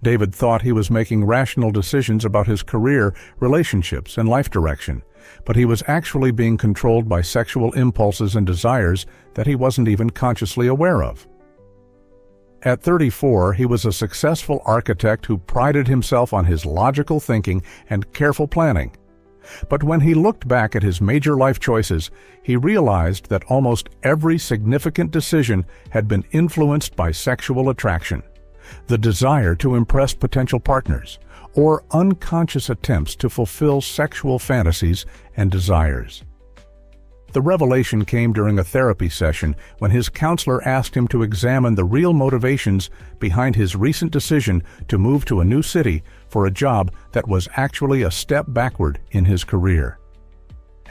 David thought he was making rational decisions about his career, relationships, and life direction, but he was actually being controlled by sexual impulses and desires that he wasn't even consciously aware of. At 34, he was a successful architect who prided himself on his logical thinking and careful planning. But when he looked back at his major life choices, he realized that almost every significant decision had been influenced by sexual attraction, the desire to impress potential partners, or unconscious attempts to fulfill sexual fantasies and desires. The revelation came during a therapy session when his counselor asked him to examine the real motivations behind his recent decision to move to a new city for a job that was actually a step backward in his career.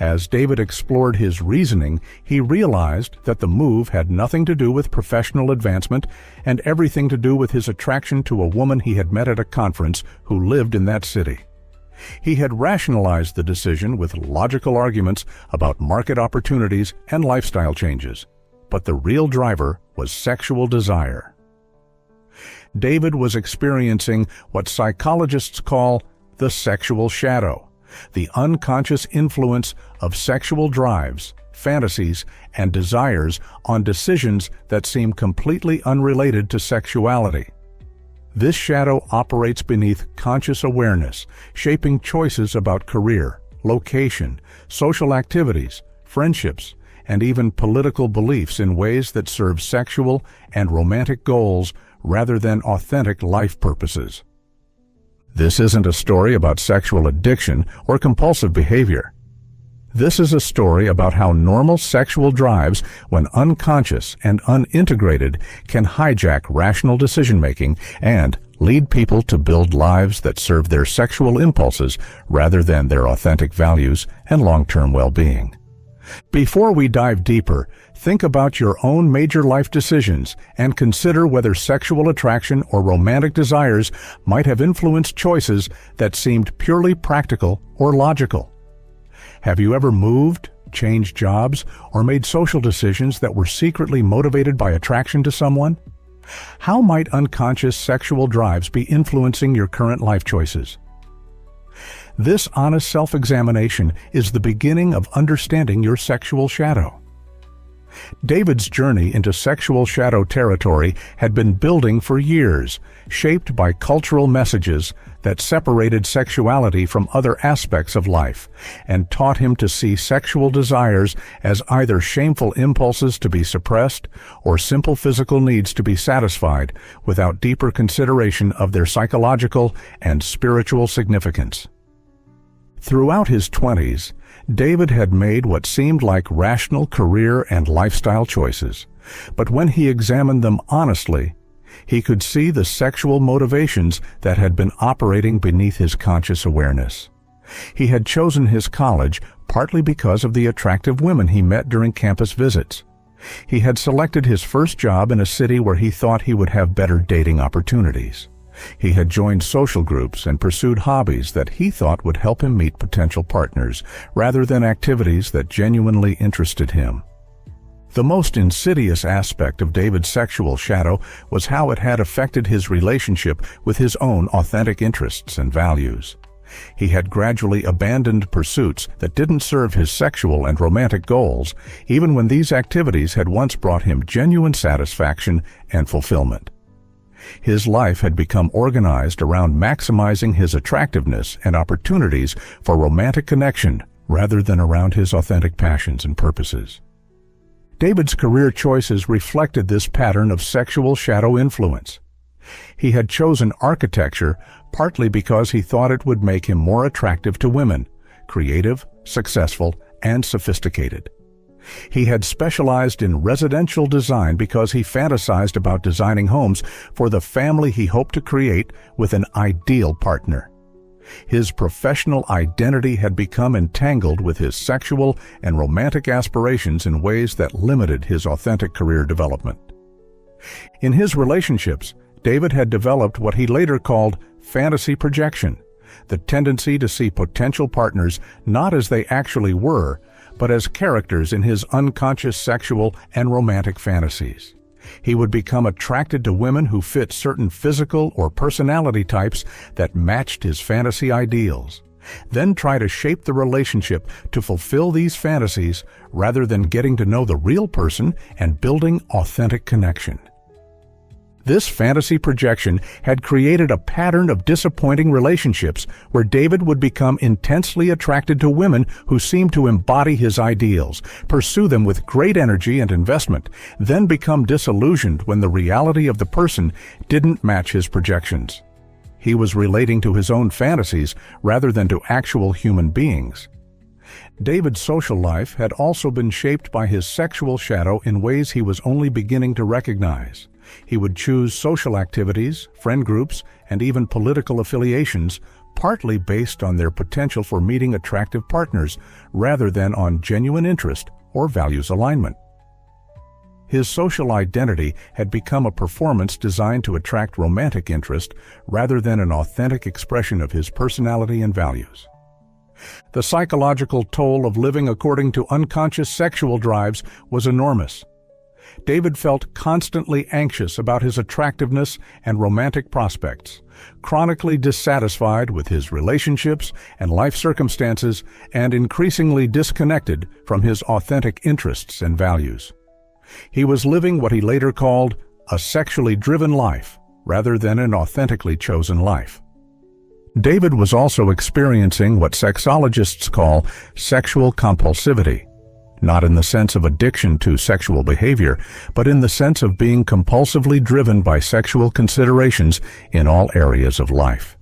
As David explored his reasoning, he realized that the move had nothing to do with professional advancement and everything to do with his attraction to a woman he had met at a conference who lived in that city. He had rationalized the decision with logical arguments about market opportunities and lifestyle changes, but the real driver was sexual desire. David was experiencing what psychologists call the sexual shadow, the unconscious influence of sexual drives, fantasies, and desires on decisions that seem completely unrelated to sexuality. This shadow operates beneath conscious awareness, shaping choices about career, location, social activities, friendships, and even political beliefs in ways that serve sexual and romantic goals rather than authentic life purposes. This isn't a story about sexual addiction or compulsive behavior. This is a story about how normal sexual drives, when unconscious and unintegrated, can hijack rational decision-making and lead people to build lives that serve their sexual impulses rather than their authentic values and long-term well-being. Before we dive deeper, think about your own major life decisions and consider whether sexual attraction or romantic desires might have influenced choices that seemed purely practical or logical. Have you ever moved, changed jobs, or made social decisions that were secretly motivated by attraction to someone? How might unconscious sexual drives be influencing your current life choices? This honest self-examination is the beginning of understanding your sexual shadow. David's journey into sexual shadow territory had been building for years, shaped by cultural messages that separated sexuality from other aspects of life and taught him to see sexual desires as either shameful impulses to be suppressed or simple physical needs to be satisfied without deeper consideration of their psychological and spiritual significance. Throughout his 20s, David had made what seemed like rational career and lifestyle choices, but when he examined them honestly, he could see the sexual motivations that had been operating beneath his conscious awareness. He had chosen his college partly because of the attractive women he met during campus visits. He had selected his first job in a city where he thought he would have better dating opportunities. He had joined social groups and pursued hobbies that he thought would help him meet potential partners, rather than activities that genuinely interested him. The most insidious aspect of David's sexual shadow was how it had affected his relationship with his own authentic interests and values. He had gradually abandoned pursuits that didn't serve his sexual and romantic goals, even when these activities had once brought him genuine satisfaction and fulfillment. His life had become organized around maximizing his attractiveness and opportunities for romantic connection rather than around his authentic passions and purposes. David's career choices reflected this pattern of sexual shadow influence. He had chosen architecture partly because he thought it would make him more attractive to women, creative, successful, and sophisticated. He had specialized in residential design because he fantasized about designing homes for the family he hoped to create with an ideal partner. His professional identity had become entangled with his sexual and romantic aspirations in ways that limited his authentic career development. In his relationships, David had developed what he later called fantasy projection, the tendency to see potential partners not as they actually were, but as characters in his unconscious sexual and romantic fantasies. He would become attracted to women who fit certain physical or personality types that matched his fantasy ideals, then try to shape the relationship to fulfill these fantasies rather than getting to know the real person and building authentic connection. This fantasy projection had created a pattern of disappointing relationships where David would become intensely attracted to women who seemed to embody his ideals, pursue them with great energy and investment, then become disillusioned when the reality of the person didn't match his projections. He was relating to his own fantasies rather than to actual human beings. David's social life had also been shaped by his sexual shadow in ways he was only beginning to recognize. He would choose social activities, friend groups, and even political affiliations, partly based on their potential for meeting attractive partners, rather than on genuine interest or values alignment. His social identity had become a performance designed to attract romantic interest, rather than an authentic expression of his personality and values. The psychological toll of living according to unconscious sexual drives was enormous. David felt constantly anxious about his attractiveness and romantic prospects, chronically dissatisfied with his relationships and life circumstances, and increasingly disconnected from his authentic interests and values. He was living what he later called a sexually driven life, rather than an authentically chosen life. David was also experiencing what sexologists call sexual compulsivity, not in the sense of addiction to sexual behavior, but in the sense of being compulsively driven by sexual considerations in all areas of life.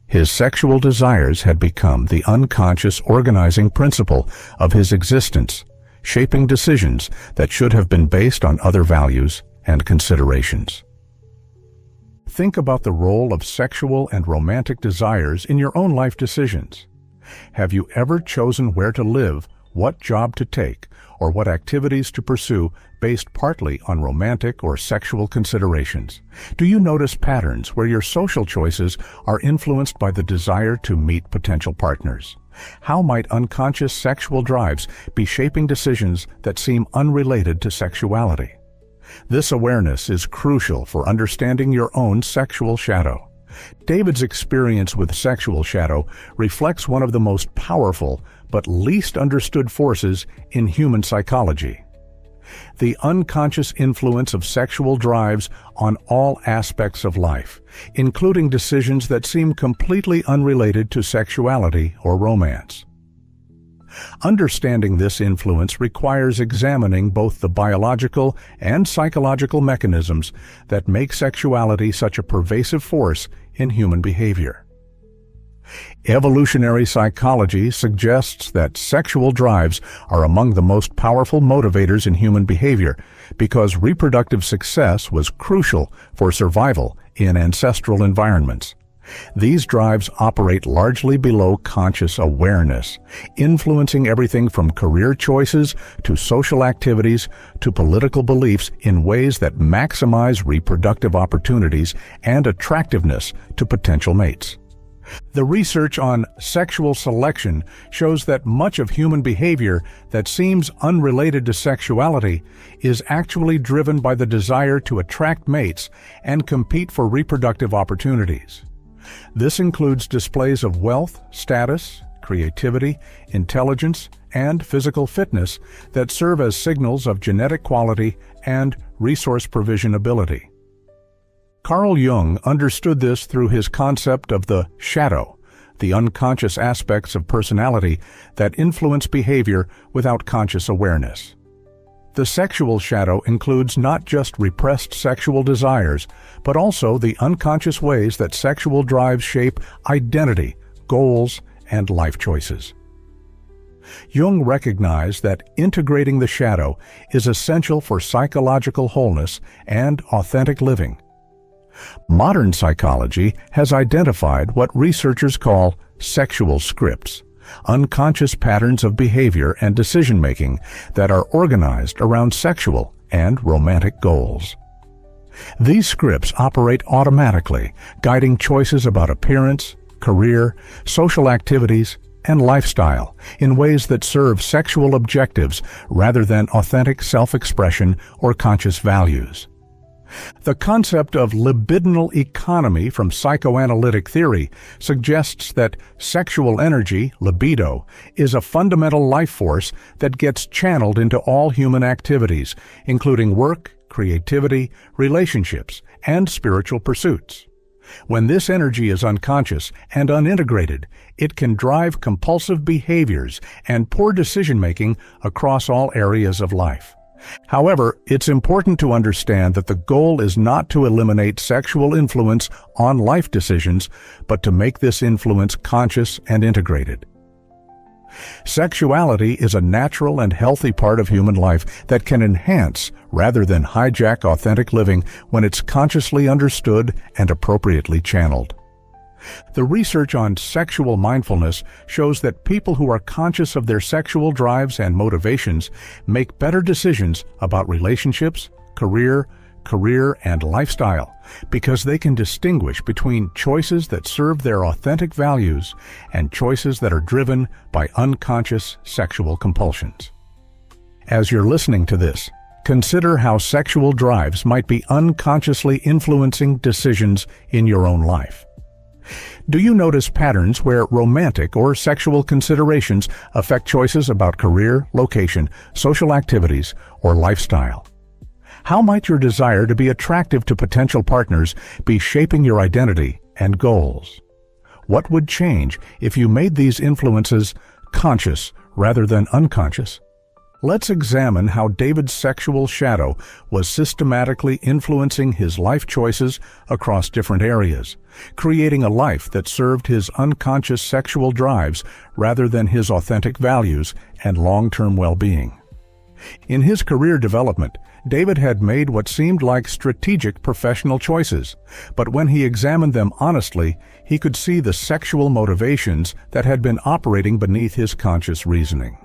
His sexual desires had become the unconscious organizing principle of his existence, shaping decisions that should have been based on other values and considerations. Think about the role of sexual and romantic desires in your own life decisions. Have you ever chosen where to live, what job to take, or what activities to pursue based partly on romantic or sexual considerations? Do you notice patterns where your social choices are influenced by the desire to meet potential partners? How might unconscious sexual drives be shaping decisions that seem unrelated to sexuality? This awareness is crucial for understanding your own sexual shadow. David's experience with sexual shadow reflects one of the most powerful but least understood forces in human psychology: the unconscious influence of sexual drives on all aspects of life, including decisions that seem completely unrelated to sexuality or romance. Understanding this influence requires examining both the biological and psychological mechanisms that make sexuality such a pervasive force in human behavior. Evolutionary psychology suggests that sexual drives are among the most powerful motivators in human behavior because reproductive success was crucial for survival in ancestral environments. These drives operate largely below conscious awareness, influencing everything from career choices to social activities to political beliefs in ways that maximize reproductive opportunities and attractiveness to potential mates. The research on sexual selection shows that much of human behavior that seems unrelated to sexuality is actually driven by the desire to attract mates and compete for reproductive opportunities. This includes displays of wealth, status, creativity, intelligence, and physical fitness that serve as signals of genetic quality and resource provision ability. Carl Jung understood this through his concept of the shadow, the unconscious aspects of personality that influence behavior without conscious awareness. The sexual shadow includes not just repressed sexual desires, but also the unconscious ways that sexual drives shape identity, goals, and life choices. Jung recognized that integrating the shadow is essential for psychological wholeness and authentic living. Modern psychology has identified what researchers call sexual scripts, unconscious patterns of behavior and decision-making that are organized around sexual and romantic goals. These scripts operate automatically, guiding choices about appearance, career, social activities, and lifestyle in ways that serve sexual objectives rather than authentic self-expression or conscious values. The concept of libidinal economy from psychoanalytic theory suggests that sexual energy, libido, is a fundamental life force that gets channeled into all human activities, including work, creativity, relationships, and spiritual pursuits. When this energy is unconscious and unintegrated, it can drive compulsive behaviors and poor decision-making across all areas of life. However, it's important to understand that the goal is not to eliminate sexual influence on life decisions, but to make this influence conscious and integrated. Sexuality is a natural and healthy part of human life that can enhance rather than hijack authentic living when it's consciously understood and appropriately channeled. The research on sexual mindfulness shows that people who are conscious of their sexual drives and motivations make better decisions about relationships, career, and lifestyle because they can distinguish between choices that serve their authentic values and choices that are driven by unconscious sexual compulsions. As you're listening to this, consider how sexual drives might be unconsciously influencing decisions in your own life. Do you notice patterns where romantic or sexual considerations affect choices about career, location, social activities, or lifestyle? How might your desire to be attractive to potential partners be shaping your identity and goals? What would change if you made these influences conscious rather than unconscious? Let's examine how David's sexual shadow was systematically influencing his life choices across different areas, creating a life that served his unconscious sexual drives rather than his authentic values and long-term well-being. In his career development, David had made what seemed like strategic professional choices, but when he examined them honestly, he could see the sexual motivations that had been operating beneath his conscious reasoning.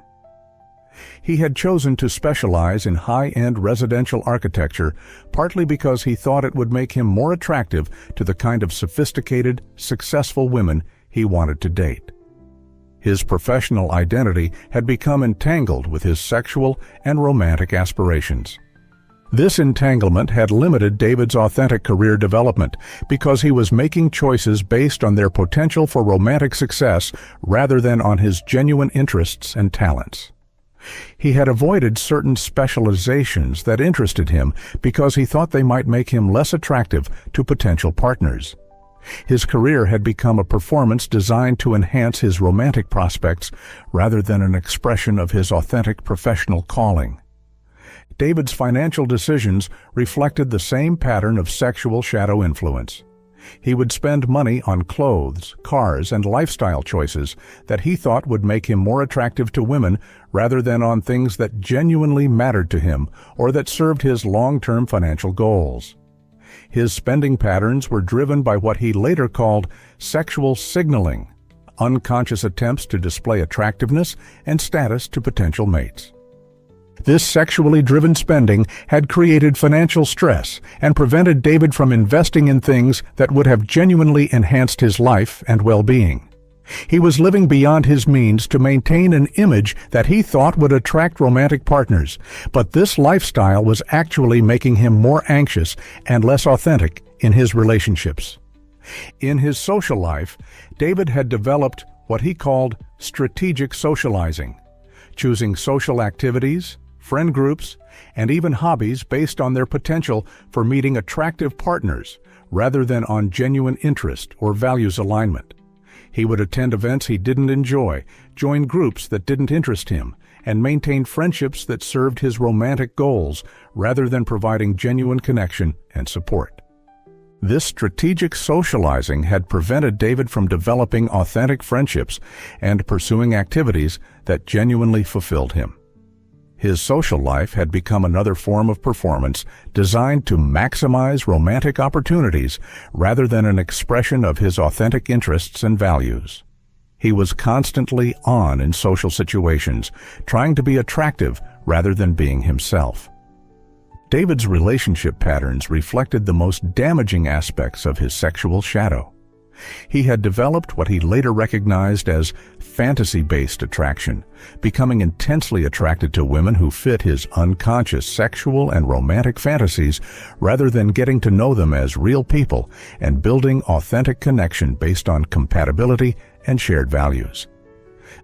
He had chosen to specialize in high-end residential architecture, partly because he thought it would make him more attractive to the kind of sophisticated, successful women he wanted to date. His professional identity had become entangled with his sexual and romantic aspirations. This entanglement had limited David's authentic career development because he was making choices based on their potential for romantic success rather than on his genuine interests and talents. He had avoided certain specializations that interested him because he thought they might make him less attractive to potential partners. His career had become a performance designed to enhance his romantic prospects rather than an expression of his authentic professional calling. David's financial decisions reflected the same pattern of sexual shadow influence. He would spend money on clothes, cars, and lifestyle choices that he thought would make him more attractive to women rather than on things that genuinely mattered to him or that served his long-term financial goals. His spending patterns were driven by what he later called sexual signaling, unconscious attempts to display attractiveness and status to potential mates. This sexually driven spending had created financial stress and prevented David from investing in things that would have genuinely enhanced his life and well-being. He was living beyond his means to maintain an image that he thought would attract romantic partners, but this lifestyle was actually making him more anxious and less authentic in his relationships. In his social life, David had developed what he called strategic socializing, choosing social activities, friend groups, and even hobbies based on their potential for meeting attractive partners rather than on genuine interest or values alignment. He would attend events he didn't enjoy, join groups that didn't interest him, and maintain friendships that served his romantic goals rather than providing genuine connection and support. This strategic socializing had prevented David from developing authentic friendships and pursuing activities that genuinely fulfilled him. His social life had become another form of performance designed to maximize romantic opportunities rather than an expression of his authentic interests and values. He was constantly on in social situations, trying to be attractive rather than being himself. David's relationship patterns reflected the most damaging aspects of his sexual shadow. He had developed what he later recognized as fantasy-based attraction, becoming intensely attracted to women who fit his unconscious sexual and romantic fantasies rather than getting to know them as real people and building authentic connection based on compatibility and shared values.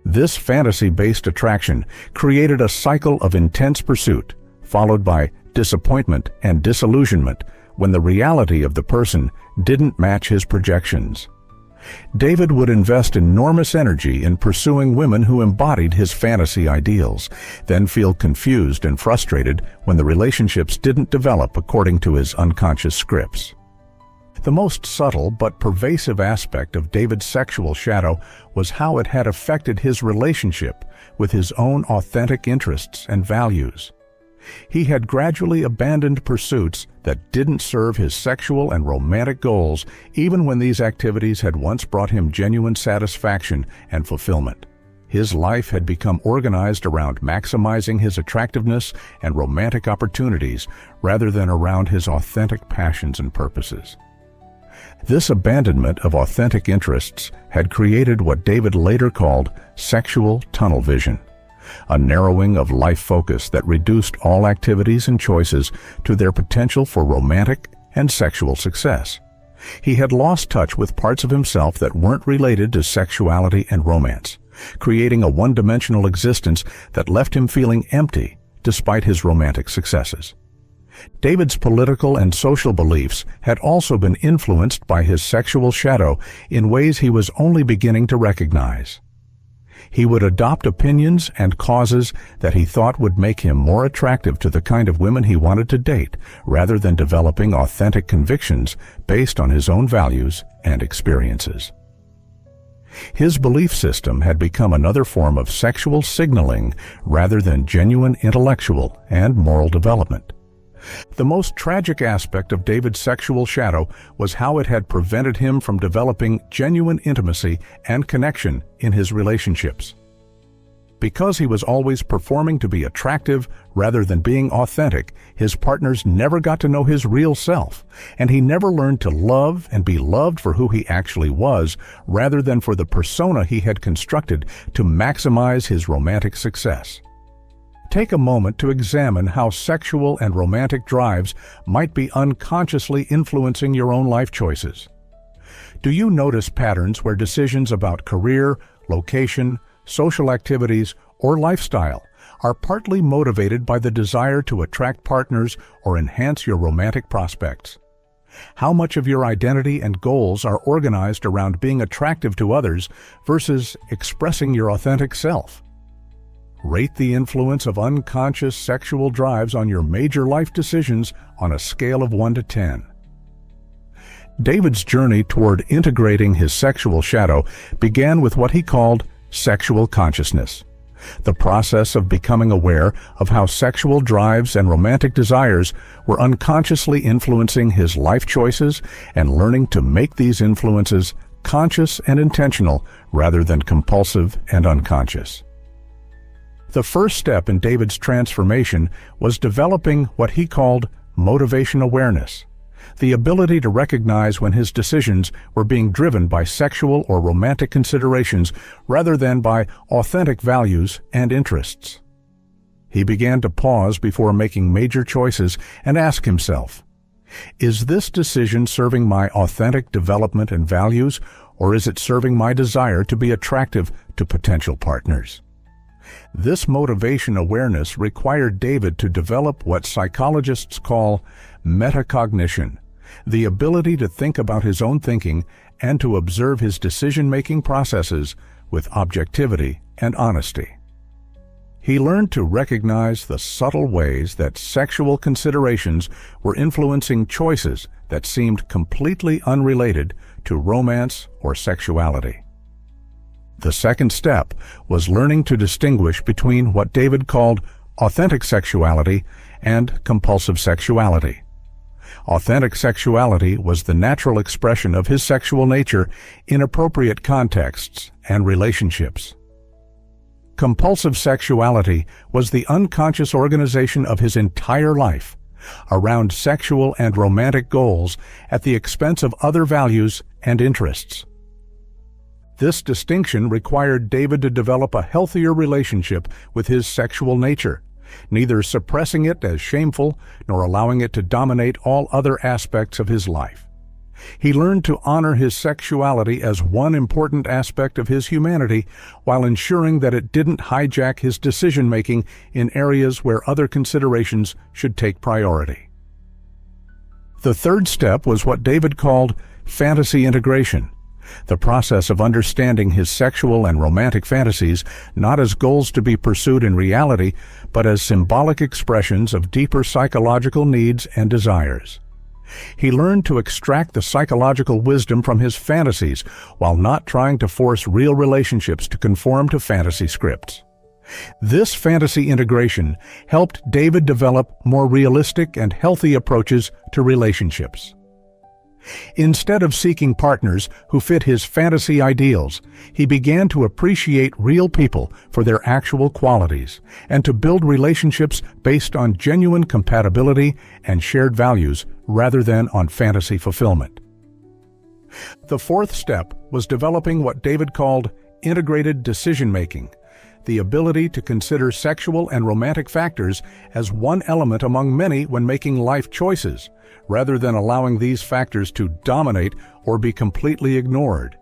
This fantasy-based attraction created a cycle of intense pursuit, followed by disappointment and disillusionment when the reality of the person didn't match his projections. David would invest enormous energy in pursuing women who embodied his fantasy ideals, then feel confused and frustrated when the relationships didn't develop according to his unconscious scripts. The most subtle but pervasive aspect of David's sexual shadow was how it had affected his relationship with his own authentic interests and values. He had gradually abandoned pursuits that didn't serve his sexual and romantic goals, even when these activities had once brought him genuine satisfaction and fulfillment. His life had become organized around maximizing his attractiveness and romantic opportunities rather than around his authentic passions and purposes. This abandonment of authentic interests had created what David later called sexual tunnel vision, a narrowing of life focus that reduced all activities and choices to their potential for romantic and sexual success. He had lost touch with parts of himself that weren't related to sexuality and romance, creating a one-dimensional existence that left him feeling empty despite his romantic successes. David's political and social beliefs had also been influenced by his sexual shadow in ways he was only beginning to recognize. He would adopt opinions and causes that he thought would make him more attractive to the kind of women he wanted to date, rather than developing authentic convictions based on his own values and experiences. His belief system had become another form of sexual signaling rather than genuine intellectual and moral development. The most tragic aspect of David's sexual shadow was how it had prevented him from developing genuine intimacy and connection in his relationships. Because he was always performing to be attractive rather than being authentic, his partners never got to know his real self, and he never learned to love and be loved for who he actually was, rather than for the persona he had constructed to maximize his romantic success. Take a moment to examine how sexual and romantic drives might be unconsciously influencing your own life choices. Do you notice patterns where decisions about career, location, social activities, or lifestyle are partly motivated by the desire to attract partners or enhance your romantic prospects? How much of your identity and goals are organized around being attractive to others versus expressing your authentic self? Rate the influence of unconscious sexual drives on your major life decisions on a scale of 1 to 10. David's journey toward integrating his sexual shadow began with what he called sexual consciousness, the process of becoming aware of how sexual drives and romantic desires were unconsciously influencing his life choices and learning to make these influences conscious and intentional rather than compulsive and unconscious. The first step in David's transformation was developing what he called motivation awareness, the ability to recognize when his decisions were being driven by sexual or romantic considerations rather than by authentic values and interests. He began to pause before making major choices and ask himself, is this decision serving my authentic development and values, or is it serving my desire to be attractive to potential partners? This motivation awareness required David to develop what psychologists call metacognition, the ability to think about his own thinking and to observe his decision-making processes with objectivity and honesty. He learned to recognize the subtle ways that sexual considerations were influencing choices that seemed completely unrelated to romance or sexuality. The second step was learning to distinguish between what David called authentic sexuality and compulsive sexuality. Authentic sexuality was the natural expression of his sexual nature in appropriate contexts and relationships. Compulsive sexuality was the unconscious organization of his entire life, around sexual and romantic goals at the expense of other values and interests. This distinction required David to develop a healthier relationship with his sexual nature, neither suppressing it as shameful nor allowing it to dominate all other aspects of his life. He learned to honor his sexuality as one important aspect of his humanity while ensuring that it didn't hijack his decision-making in areas where other considerations should take priority. The third step was what David called fantasy integration, the process of understanding his sexual and romantic fantasies not as goals to be pursued in reality, but as symbolic expressions of deeper psychological needs and desires. He learned to extract the psychological wisdom from his fantasies while not trying to force real relationships to conform to fantasy scripts. This fantasy integration helped David develop more realistic and healthy approaches to relationships. Instead of seeking partners who fit his fantasy ideals, he began to appreciate real people for their actual qualities and to build relationships based on genuine compatibility and shared values rather than on fantasy fulfillment. The fourth step was developing what David called integrated decision-making, the ability to consider sexual and romantic factors as one element among many when making life choices, rather than allowing these factors to dominate or be completely ignored.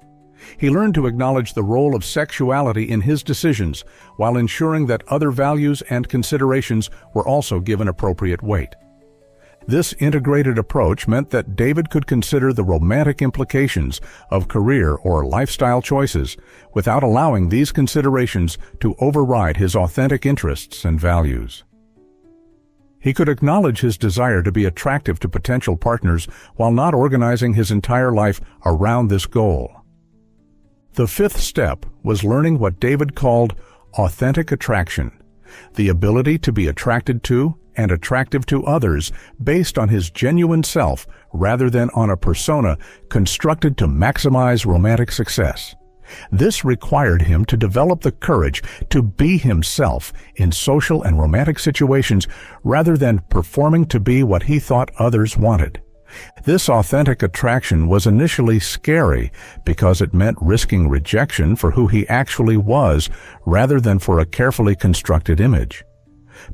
He learned to acknowledge the role of sexuality in his decisions while ensuring that other values and considerations were also given appropriate weight. This integrated approach meant that David could consider the romantic implications of career or lifestyle choices without allowing these considerations to override his authentic interests and values. He could acknowledge his desire to be attractive to potential partners while not organizing his entire life around this goal. The fifth step was learning what David called authentic attraction, the ability to be attracted to and attractive to others based on his genuine self rather than on a persona constructed to maximize romantic success. This required him to develop the courage to be himself in social and romantic situations rather than performing to be what he thought others wanted. This authentic attraction was initially scary because it meant risking rejection for who he actually was rather than for a carefully constructed image.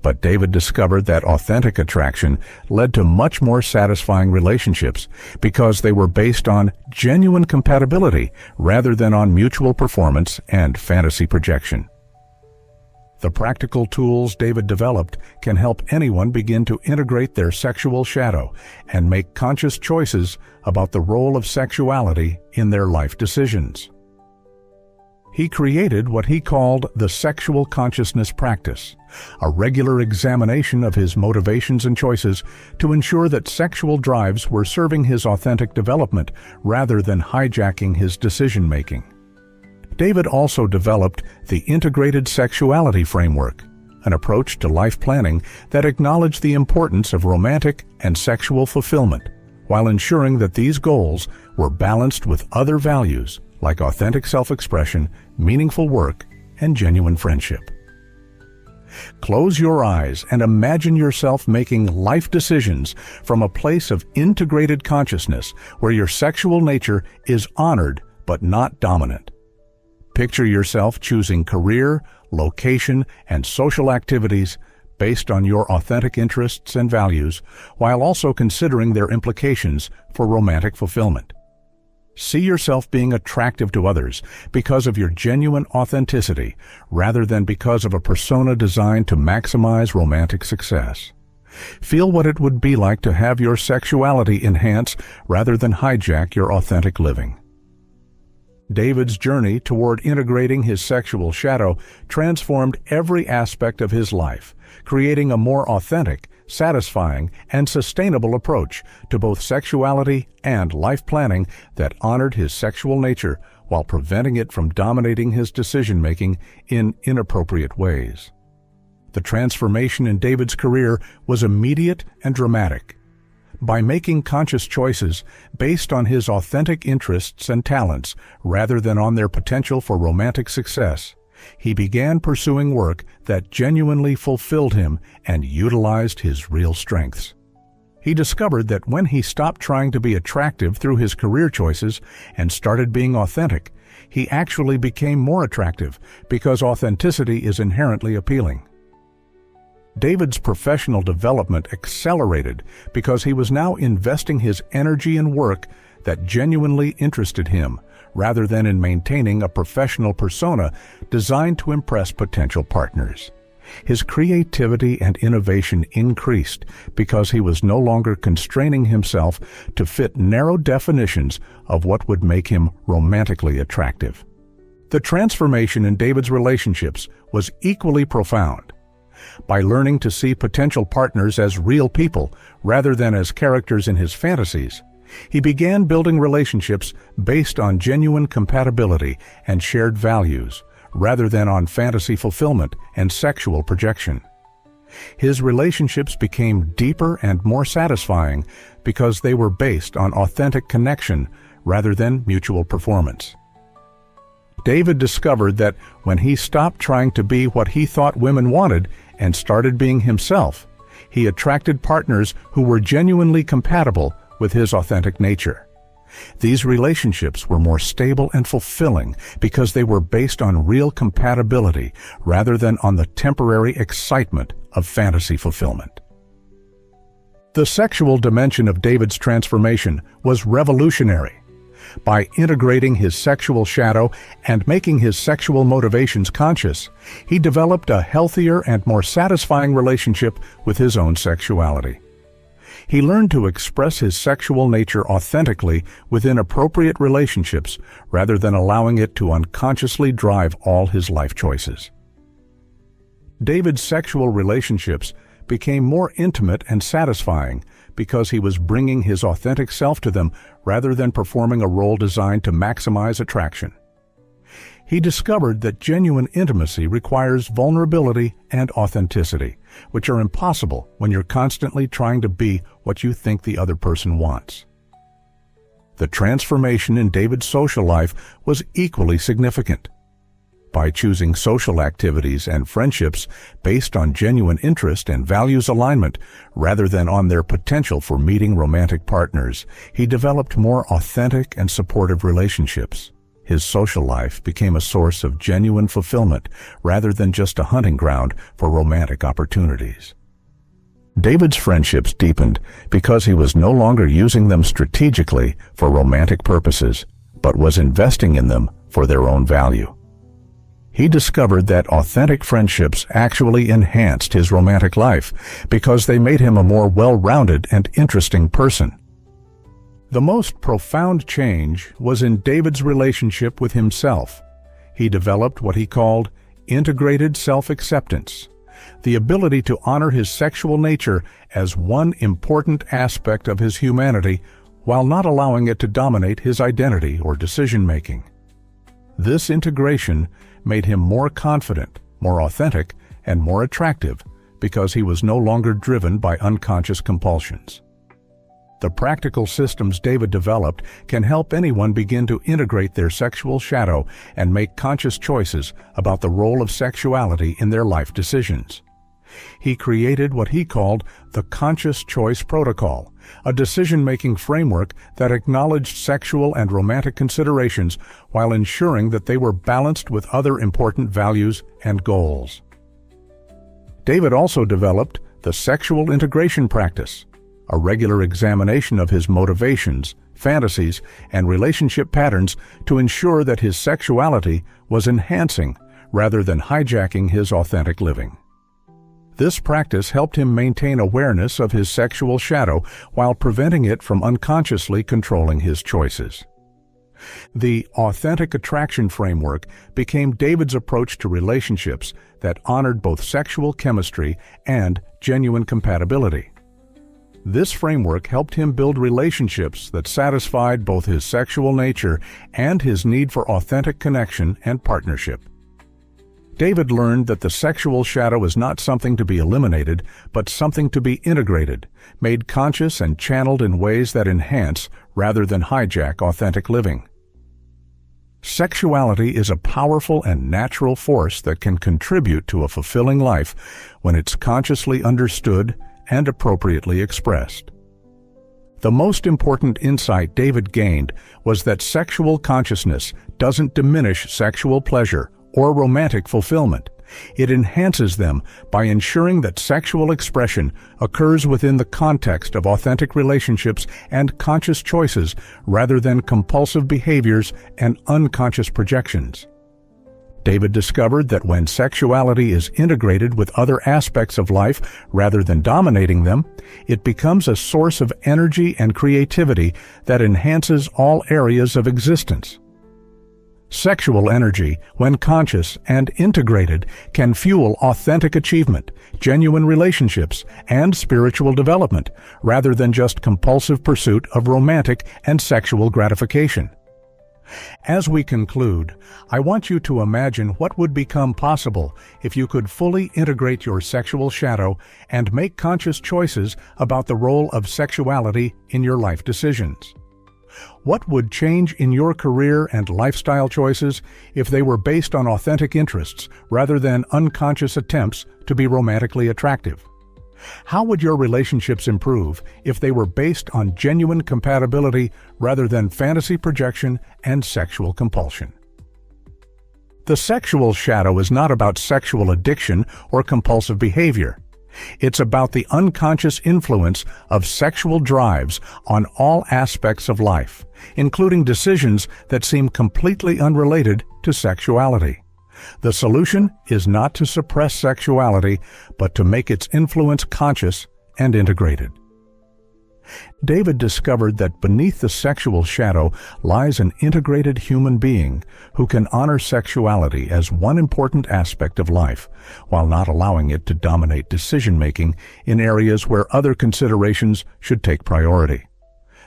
But David discovered that authentic attraction led to much more satisfying relationships because they were based on genuine compatibility rather than on mutual performance and fantasy projection. The practical tools David developed can help anyone begin to integrate their sexual shadow and make conscious choices about the role of sexuality in their life decisions. He created what he called the sexual consciousness practice, a regular examination of his motivations and choices to ensure that sexual drives were serving his authentic development rather than hijacking his decision-making. David also developed the Integrated Sexuality Framework, an approach to life planning that acknowledged the importance of romantic and sexual fulfillment, while ensuring that these goals were balanced with other values like authentic self-expression, meaningful work, and genuine friendship. Close your eyes and imagine yourself making life decisions from a place of integrated consciousness where your sexual nature is honored but not dominant. Picture yourself choosing career, location, and social activities based on your authentic interests and values, while also considering their implications for romantic fulfillment. See yourself being attractive to others because of your genuine authenticity rather than because of a persona designed to maximize romantic success. Feel what it would be like to have your sexuality enhance rather than hijack your authentic living. David's journey toward integrating his sexual shadow transformed every aspect of his life, creating a more authentic, satisfying, and sustainable approach to both sexuality and life planning that honored his sexual nature while preventing it from dominating his decision-making in inappropriate ways. The transformation in David's career was immediate and dramatic. By making conscious choices based on his authentic interests and talents rather than on their potential for romantic success, he began pursuing work that genuinely fulfilled him and utilized his real strengths. He discovered that when he stopped trying to be attractive through his career choices and started being authentic, he actually became more attractive because authenticity is inherently appealing. David's professional development accelerated because he was now investing his energy in work that genuinely interested him, rather than in maintaining a professional persona designed to impress potential partners. His creativity and innovation increased because he was no longer constraining himself to fit narrow definitions of what would make him romantically attractive. The transformation in David's relationships was equally profound. By learning to see potential partners as real people rather than as characters in his fantasies, he began building relationships based on genuine compatibility and shared values, rather than on fantasy fulfillment and sexual projection. His relationships became deeper and more satisfying because they were based on authentic connection rather than mutual performance. David discovered that when he stopped trying to be what he thought women wanted and started being himself, he attracted partners who were genuinely compatible with his authentic nature. These relationships were more stable and fulfilling because they were based on real compatibility rather than on the temporary excitement of fantasy fulfillment. The sexual dimension of David's transformation was revolutionary. By integrating his sexual shadow and making his sexual motivations conscious, he developed a healthier and more satisfying relationship with his own sexuality. He learned to express his sexual nature authentically within appropriate relationships rather than allowing it to unconsciously drive all his life choices. David's sexual relationships became more intimate and satisfying because he was bringing his authentic self to them rather than performing a role designed to maximize attraction. He discovered that genuine intimacy requires vulnerability and authenticity, which are impossible when you're constantly trying to be what you think the other person wants. The transformation in David's social life was equally significant. By choosing social activities and friendships based on genuine interest and values alignment, rather than on their potential for meeting romantic partners, he developed more authentic and supportive relationships. His social life became a source of genuine fulfillment rather than just a hunting ground for romantic opportunities. David's friendships deepened because he was no longer using them strategically for romantic purposes, but was investing in them for their own value. He discovered that authentic friendships actually enhanced his romantic life because they made him a more well-rounded and interesting person. The most profound change was in David's relationship with himself. He developed what he called integrated self-acceptance, the ability to honor his sexual nature as one important aspect of his humanity while not allowing it to dominate his identity or decision-making. This integration made him more confident, more authentic, and more attractive because he was no longer driven by unconscious compulsions. The practical systems David developed can help anyone begin to integrate their sexual shadow and make conscious choices about the role of sexuality in their life decisions. He created what he called the Conscious Choice Protocol, a decision-making framework that acknowledged sexual and romantic considerations while ensuring that they were balanced with other important values and goals. David also developed the Sexual Integration Practice, a regular examination of his motivations, fantasies, and relationship patterns to ensure that his sexuality was enhancing rather than hijacking his authentic living. This practice helped him maintain awareness of his sexual shadow while preventing it from unconsciously controlling his choices. The Authentic Attraction Framework became David's approach to relationships that honored both sexual chemistry and genuine compatibility. This framework helped him build relationships that satisfied both his sexual nature and his need for authentic connection and partnership. David learned that the sexual shadow is not something to be eliminated, but something to be integrated, made conscious and channeled in ways that enhance rather than hijack authentic living. Sexuality is a powerful and natural force that can contribute to a fulfilling life when it's consciously understood and appropriately expressed. The most important insight David gained was that sexual consciousness doesn't diminish sexual pleasure or romantic fulfillment. It enhances them by ensuring that sexual expression occurs within the context of authentic relationships and conscious choices rather than compulsive behaviors and unconscious projections. David discovered that when sexuality is integrated with other aspects of life rather than dominating them, it becomes a source of energy and creativity that enhances all areas of existence. Sexual energy, when conscious and integrated, can fuel authentic achievement, genuine relationships, and spiritual development, rather than just compulsive pursuit of romantic and sexual gratification. As we conclude, I want you to imagine what would become possible if you could fully integrate your sexual shadow and make conscious choices about the role of sexuality in your life decisions. What would change in your career and lifestyle choices if they were based on authentic interests rather than unconscious attempts to be romantically attractive? How would your relationships improve if they were based on genuine compatibility rather than fantasy projection and sexual compulsion? The sexual shadow is not about sexual addiction or compulsive behavior. It's about the unconscious influence of sexual drives on all aspects of life, including decisions that seem completely unrelated to sexuality. The solution is not to suppress sexuality, but to make its influence conscious and integrated. David discovered that beneath the sexual shadow lies an integrated human being who can honor sexuality as one important aspect of life, while not allowing it to dominate decision-making in areas where other considerations should take priority.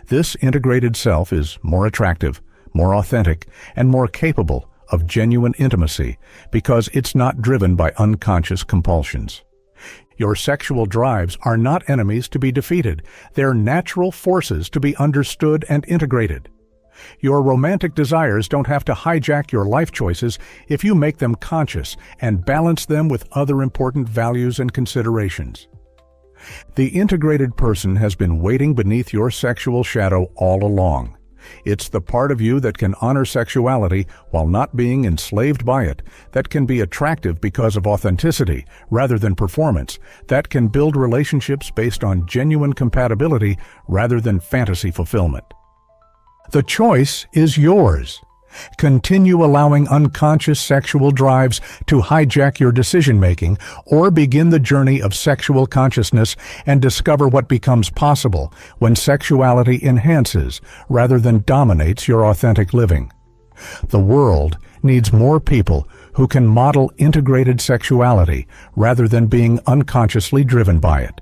This integrated self is more attractive, more authentic, and more capable of genuine intimacy because it's not driven by unconscious compulsions. Your sexual drives are not enemies to be defeated. They're natural forces to be understood and integrated. Your romantic desires don't have to hijack your life choices if you make them conscious and balance them with other important values and considerations. The integrated person has been waiting beneath your sexual shadow all along. It's the part of you that can honor sexuality while not being enslaved by it, that can be attractive because of authenticity rather than performance, that can build relationships based on genuine compatibility rather than fantasy fulfillment. The choice is yours. Continue allowing unconscious sexual drives to hijack your decision-making, or begin the journey of sexual consciousness and discover what becomes possible when sexuality enhances rather than dominates your authentic living. The world needs more people who can model integrated sexuality rather than being unconsciously driven by it.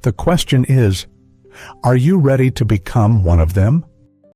The question is, are you ready to become one of them?